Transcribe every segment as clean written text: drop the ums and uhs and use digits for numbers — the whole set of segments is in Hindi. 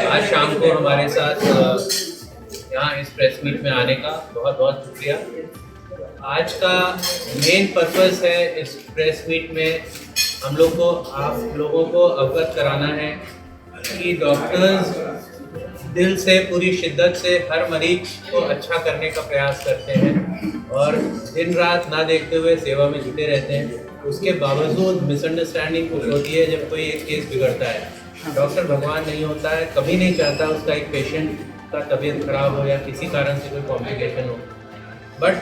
आज शाम को हमारे साथ यहाँ इस प्रेस मीट में आने का बहुत बहुत शुक्रिया। आज का मेन पर्पस है इस प्रेस मीट में हम लोग को आप लोगों को अवगत कराना है कि डॉक्टर्स दिल से पूरी शिद्दत से हर मरीज को अच्छा करने का प्रयास करते हैं और दिन रात ना देखते हुए सेवा में जुटे रहते हैं। उसके बावजूद मिसअंडरस्टैंडिंग कुछ होती है जब कोई एक केस बिगड़ता है। डॉक्टर भगवान नहीं होता है, कभी नहीं चाहता उसका एक पेशेंट का तबीयत खराब हो या किसी कारण से कोई कॉम्प्लिकेशन हो, बट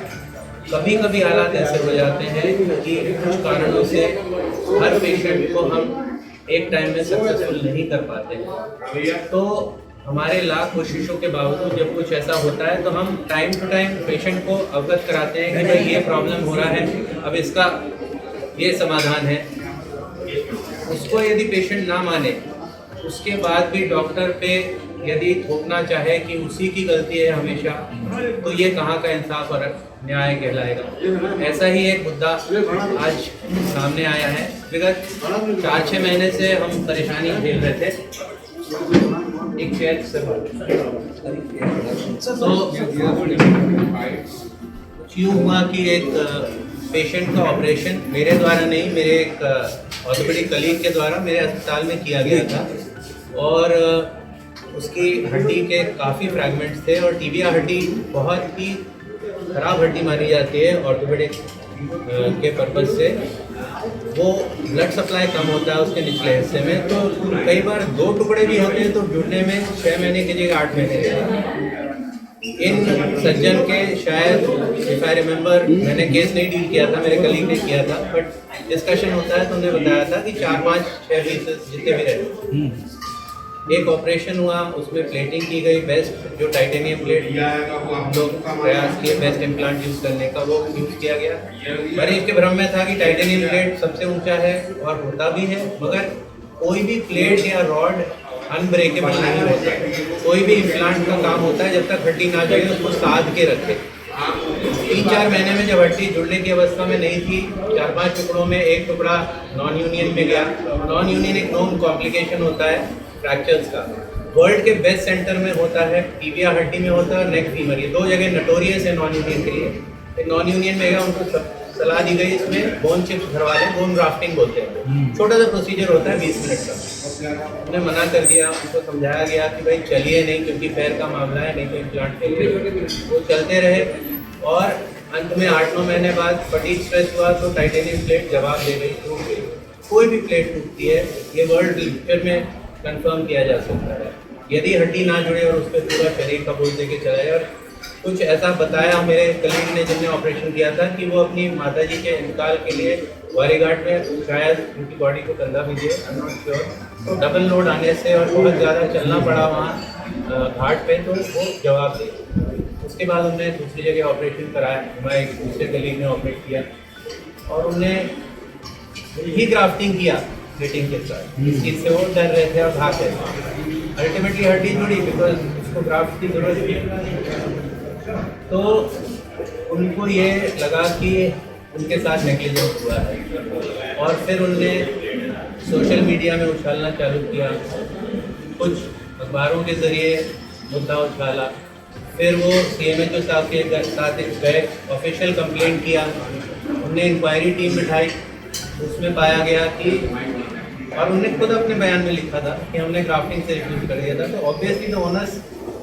कभी कभी हालात ऐसे हो जाते हैं कि कुछ कारणों से हर पेशेंट को हम एक टाइम में सक्सेसफुल नहीं कर पाते। तो हमारे लाख कोशिशों के बावजूद जब कुछ ऐसा होता है तो हम टाइम टू टाइम पेशेंट को अवगत कराते हैं कि भाई ये प्रॉब्लम हो रहा है, अब इसका ये समाधान है। उसको यदि पेशेंट ना माने उसके बाद भी डॉक्टर पे यदि थोपना चाहे कि उसी की गलती है हमेशा, तो ये कहाँ का इंसाफ और न्याय कहलाएगा। ऐसा ही एक मुद्दा आज सामने आया है। विगत 4-6 महीने से हम परेशानी झेल रहे थे। एक चेयर यूँ हुआ कि एक पेशेंट का ऑपरेशन मेरे द्वारा नहीं, मेरे एक ऑर्थोपेडिक कलीग के द्वारा मेरे अस्पताल में किया गया था और उसकी हड्डी के काफ़ी फ्रैगमेंट्स थे और टिबिया हड्डी बहुत ही खराब हड्डी मानी जाती है ऑर्थोपेडिक के पर्पज़ से। वो ब्लड सप्लाई कम होता है उसके निचले हिस्से में, तो कई बार 2 टुकड़े भी होते हैं तो जुड़ने में 6 महीने की जगह 8 महीने लगते। इन सज्जन के शायद इफ आई रिमेंबर, मैंने केस नहीं डील किया था, मेरे कलीग ने किया था, बट डिस्कशन होता है तो उन्हें बताया था कि 4-5-6 पीसेस जितने भी रहे। एक ऑपरेशन हुआ, उसमें प्लेटिंग की गई, बेस्ट जो टाइटेनियम प्लेट हम लोग प्रयास किए बेस्ट इम्प्लांट यूज़ करने का, वो यूज़ किया गया। मरीज के भ्रम में था कि टाइटेनियम प्लेट सबसे ऊंचा है और होता भी है, मगर कोई भी प्लेट या रॉड अनब्रेकेबल नहीं होता। कोई भी इम्प्लांट का काम होता है जब तक हड्डी ना जुड़े उसको साध के रखे। 3-4 महीने में जब हड्डी जुड़ने की अवस्था में नहीं थी, 4-5 टुकड़ों में एक टुकड़ा नॉन यूनियन में गया। नॉन यूनियन एक नोन कॉम्प्लिकेशन होता है फ्रैक्चर्स का। वर्ल्ड के बेस्ट सेंटर में होता है, टिबिया हड्डी में होता है और नेक फीमर, ये 2 जगह नोटोरियस है नॉन यूनियन के लिए। नॉन यूनियन में गया, उनको सलाह दी गई इसमें बोन चिप्स भरवा लें, बोन ग्राफ्टिंग बोलते हैं। छोटा सा प्रोसीजर होता है 20 मिनट का। उन्हें मना कर दिया, उनको समझाया गया कि भाई चलिए नहीं, क्योंकि पैर का मामला है, नहीं तो इम्प्लांट फेल। वो चलते रहे और अंत में 8-9 महीने बाद फटीग स्ट्रेस हुआ तो टाइटेनियम प्लेट जवाब दे गई, टूट गई। कोई भी प्लेट टूटती है, ये वर्ल्ड लिटरेचर में कंफर्म किया जा सकता है यदि हड्डी ना जुड़े और उस पर पूरा शरीर का बोझ देके चलाए। और कुछ ऐसा बताया मेरे कलीग ने जिनने ऑपरेशन किया था कि वो अपनी माताजी के इंतकाल के लिए वारीघाट में शायद उनकी बॉडी को कंधा भी दिए, आई एम नॉट श्योर, तो डबल लोड आने से और बहुत ज़्यादा चलना पड़ा वहाँ घाट पे, तो वो जवाब दिए। उसके बाद उन्होंने दूसरी जगह ऑपरेशन कराया, हमारे एक दूसरे कलीग ने ऑपरेट किया और उन्हें ही ग्राफ्टिंग किया प्लेटिंग के साथ। इस चीज़ से वो डर रहे थे और भाग रहे थे। अल्टीमेटली हड्डी जुड़ी बिकॉज उसको ग्राफ्ट की ज़रूरत थी। तो उनको ये लगा कि उनके साथ नेग्लिजेंस हुआ है और फिर उनने सोशल मीडिया में उछालना चालू किया, कुछ अखबारों के ज़रिए मुद्दा उछाला। फिर वो CMHO साहब के साथ गए, ऑफिशियल कंप्लेंट किया, उनने इंक्वायरी टीम बिठाई। उसमें पाया गया कि, और उन्होंने खुद अपने बयान में लिखा था कि हमने ग्राफ्टिंग से रिफ्यूज कर दिया था। तो obviously the onus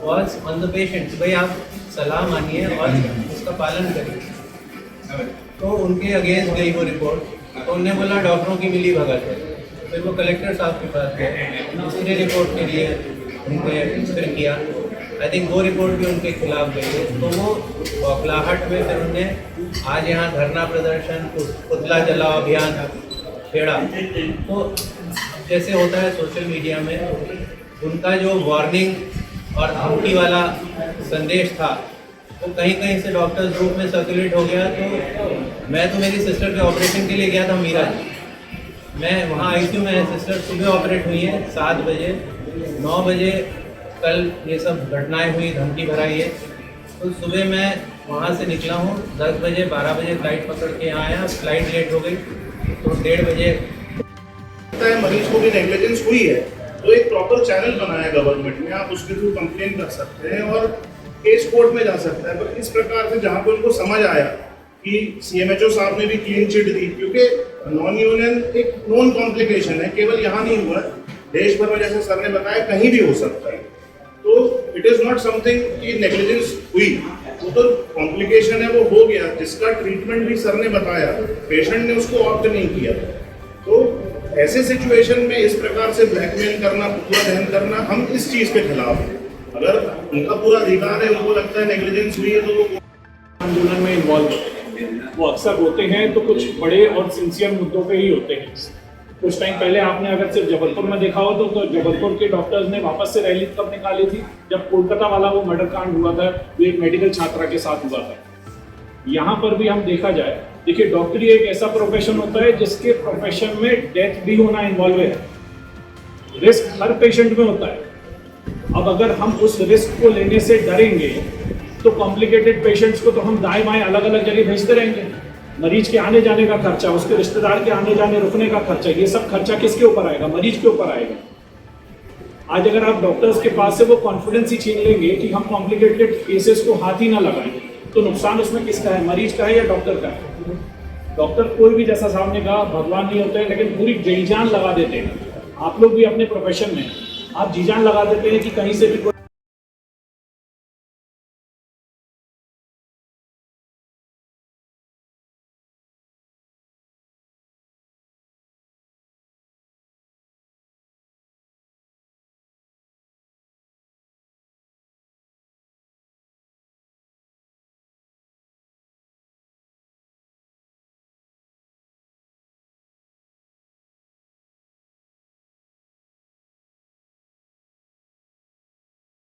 was on the patient, भाई आप सलाह मानिए और उसका पालन करिए। तो उनके अगेंस्ट गई वो रिपोर्ट, तो उन्होंने बोला डॉक्टरों की मिली भगत है। फिर वो कलेक्टर साहब के पास गए, दूसरी रिपोर्ट के लिए उनके फिर किया। आई थिंक वो रिपोर्ट भी उनके खिलाफ गई है। तो वो बौखलाहट में फिर उन्होंने आज यहाँ धरना प्रदर्शन, पुतला जलाओ अभियान छेड़ा। तो जैसे होता है सोशल मीडिया में, उनका जो वार्निंग और धमकी वाला संदेश था वो कहीं कहीं से डॉक्टर्स ग्रुप में सर्कुलेट हो गया। तो मैं तो मेरी सिस्टर के ऑपरेशन के लिए गया था मीरा जी, मैं वहाँ ICU में, सिस्टर सुबह ऑपरेट हुई है 7 बजे, 9 बजे कल ये सब घटनाएं हुई, धमकी भराई है। तो सुबह मैं वहाँ से निकला हूँ 10 बजे, 12 बजे फ्लाइट पकड़ के यहाँ आया, फ्लाइट लेट हो गई तो 1:30 बजे मरीज को भी नेग्लिजेंस हुई है तो एक प्रॉपर चैनल बनाया गवर्नमेंट ने, आप उसके थ्रू कंप्लेन कर सकते हैं और केस कोर्ट में जा सकता है। पर इस प्रकार से जहाँ पे उनको समझ आया कि CMHO साहब ने भी क्लीन चिट दी, क्योंकि नॉन यूनियन एक नॉन कॉम्प्लिकेशन है, केवल यहाँ नहीं हुआ, देश भर में जैसे सर ने बताया कहीं भी हो सकता है। तो इट इज नॉट समथिंग कि नेग्लिजेंस हुई, वो तो कॉम्प्लिकेशन है, वो हो गया, जिसका ट्रीटमेंट भी सर ने बताया, पेशेंट ने उसको ऑप्ट नहीं किया। तो ऐसे सिचुएशन में इस प्रकार से ब्लैकमेल करना, पुतला दहन करना, हम इस चीज के खिलाफ हैं। अगर उनका पूरा अधिकार है, उनको लगता है नेग्लिजेंस हुई है, तो वो आंदोलन में इन्वॉल्व होते हैं। वो अक्सर होते हैं तो कुछ बड़े और सिंसियर मुद्दों पे ही होते हैं। कुछ टाइम पहले आपने अगर सिर्फ जबलपुर में देखा हो तो जबलपुर के डॉक्टर्स ने वापस से रैली कब निकाली थी, जब कोलकाता वाला वो मर्डर कांड हुआ था, वो एक मेडिकल छात्रा के साथ हुआ था। यहाँ पर भी हम देखा जाए, देखिए डॉक्टरी एक ऐसा प्रोफेशन होता है जिसके प्रोफेशन में डेथ भी होना इन्वॉल्व है, रिस्क हर पेशेंट में होता है। अब अगर हम उस रिस्क को लेने से डरेंगे तो कॉम्प्लिकेटेड पेशेंट्स को तो हम दाएं बाएं अलग अलग जगह भेजते रहेंगे। मरीज के आने जाने का खर्चा, उसके रिश्तेदार के आने जाने रुकने का खर्चा, ये सब खर्चा किसके ऊपर आएगा? मरीज के ऊपर आएगा। आज अगर आप डॉक्टर्स के पास से वो कॉन्फिडेंस ही छीन लेंगे कि हम कॉम्प्लिकेटेड केसेस को हाथ ही ना लगाएं, तो नुकसान उसमें किसका है? मरीज का है या डॉक्टर का है? डॉक्टर कोई भी, जैसा साहब ने कहा, भगवान नहीं होते हैं, लेकिन पूरी जी जान लगा देते हैं। आप लोग भी अपने प्रोफेशन में आप जी जान लगा देते हैं कि कहीं से भी